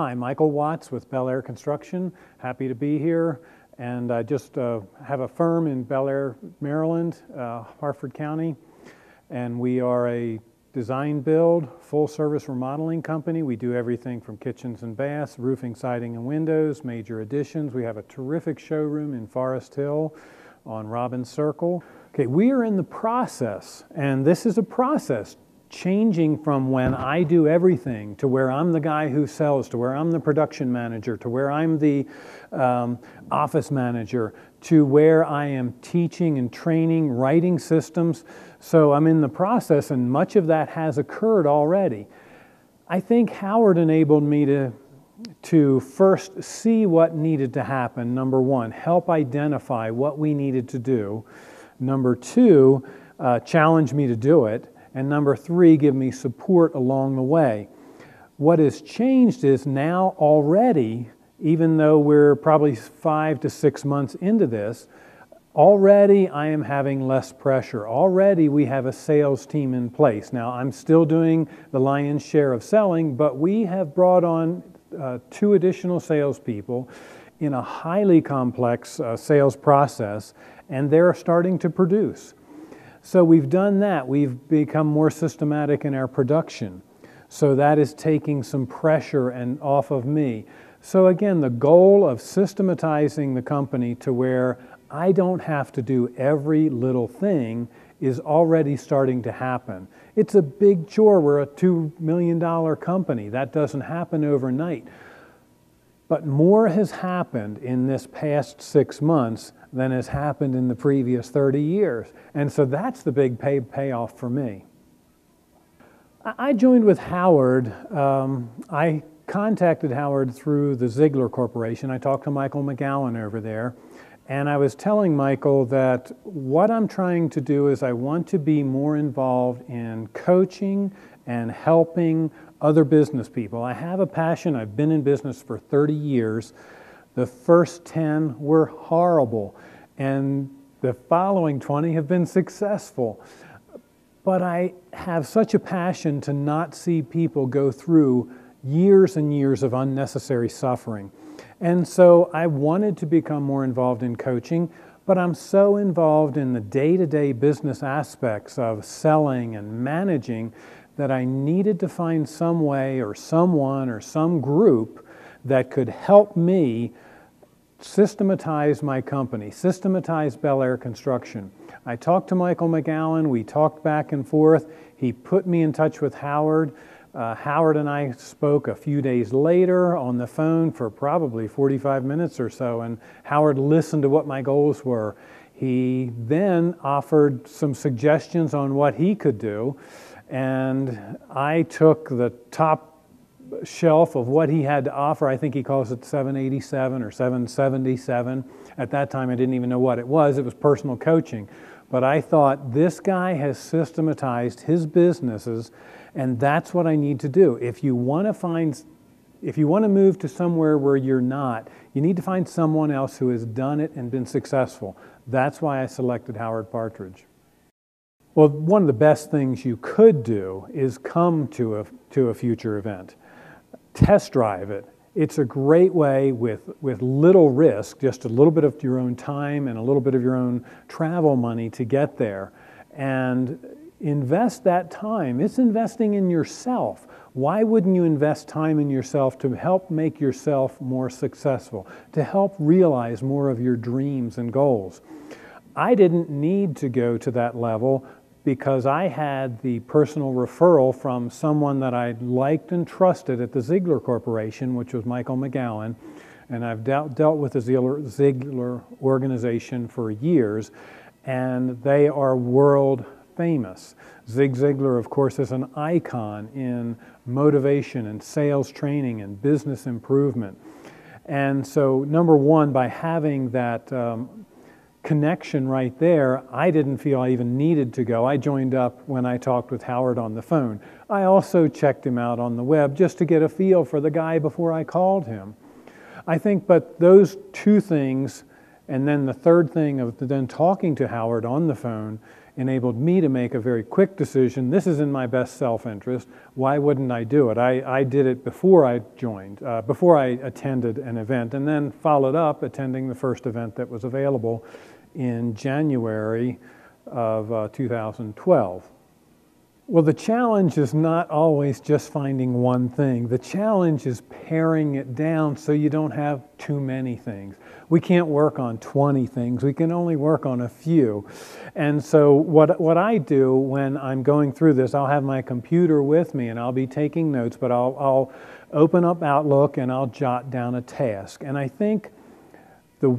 Hi, Michael Watts with Bel Air Construction. Happy to be here. And I just have a firm in Bel Air, Maryland, Harford County. And we are a design build, full service remodeling company. We do everything from kitchens and baths, roofing, siding, and windows, major additions. We have a terrific showroom in Forest Hill on Robbins Circle. Okay, we are in the process, and this is a process, changing from when I do everything to where I'm the guy who sells, to where I'm the production manager, to where I'm the office manager, to where I am teaching and training, writing systems. So I'm in the process, and much of that has occurred already. I think Howard enabled me to first see what needed to happen. Number one, help identify what we needed to do. Number two, challenge me to do it. And number three, give me support along the way. What has changed is now already, even though we're probably 5 to 6 months into this, already I am having less pressure. Already we have a sales team in place. Now I'm still doing the lion's share of selling, but we have brought on 2 additional salespeople in a highly complex sales process, and they're starting to produce. So we've done that. We've become more systematic in our production. So that is taking some pressure off of me. So again, the goal of systematizing the company to where I don't have to do every little thing is already starting to happen. It's a big chore. We're a $2 million company. That doesn't happen overnight. But more has happened in this past 6 months than has happened in the previous 30 years. And so that's the big payoff for me. I joined with Howard. I contacted Howard through the Ziegler Corporation. I talked to Michael McGowan over there. And I was telling Michael that what I'm trying to do is I want to be more involved in coaching and helping other business people. I have a passion. I've been in business for 30 years. The first 10 were horrible, and the following 20 have been successful. But I have such a passion to not see people go through years and years of unnecessary suffering. And so I wanted to become more involved in coaching, but I'm so involved in the day-to-day business aspects of selling and managing that I needed to find some way or someone or some group that could help me systematize my company, systematize Bel Air Construction. I talked to Michael McGowan. We talked back and forth. He put me in touch with Howard. Howard and I spoke a few days later on the phone for probably 45 minutes or so, and Howard listened to what my goals were. He then offered some suggestions on what he could do, and I took the top shelf of what he had to offer. I think he calls it 787 or 777. At that time, I didn't even know what it was. It was personal coaching. But I thought, this guy has systematized his businesses, and that's what I need to do. If you want to move to somewhere where you're not, you need to find someone else who has done it and been successful. That's why I selected Howard Partridge. Well, one of the best things you could do is come to a future event. Test drive it. It's a great way with little risk, just a little bit of your own time and a little bit of your own travel money to get there. And invest that time. It's investing in yourself. Why wouldn't you invest time in yourself to help make yourself more successful, to help realize more of your dreams and goals? I didn't need to go to that level because I had the personal referral from someone that I liked and trusted at the Ziegler Corporation, which was Michael McGowan. And I've dealt with the Ziegler organization for years, and they are world famous. Zig Ziglar, of course, is an icon in motivation and sales training and business improvement. And so, number one, by having that connection right there, I didn't feel I even needed to go. I joined up when I talked with Howard on the phone. I also checked him out on the web just to get a feel for the guy before I called him. I think, but those 2 things, and then the third thing of then talking to Howard on the phone, enabled me to make a very quick decision. This is in my best self-interest. Why wouldn't I do it? I did it before I joined, before I attended an event, and then followed up attending the first event that was available in January of 2012. Well, the challenge is not always just finding one thing. The challenge is paring it down so you don't have too many things. We can't work on 20 things. We can only work on a few. And so what I do when I'm going through this, I'll have my computer with me and I'll be taking notes, but I'll open up Outlook and I'll jot down a task. And I think the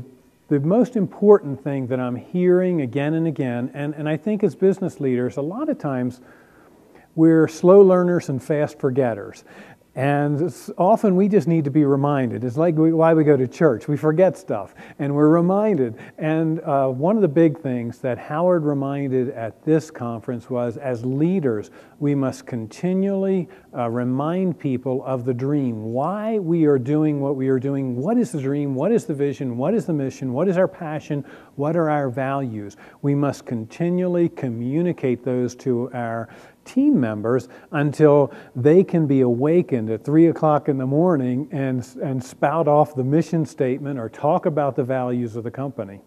most important thing that I'm hearing again and again, and I think as business leaders, a lot of times we're slow learners and fast forgetters. And often we just need to be reminded. It's like why we go to church. We forget stuff and we're reminded. And one of the big things that Howard reminded at this conference was, as leaders, we must continually remind people of the dream. Why we are doing what we are doing. What is the dream? What is the vision? What is the mission? What is our passion? What are our values? We must continually communicate those to our team members until they can be awakened at 3 o'clock in the morning and spout off the mission statement or talk about the values of the company.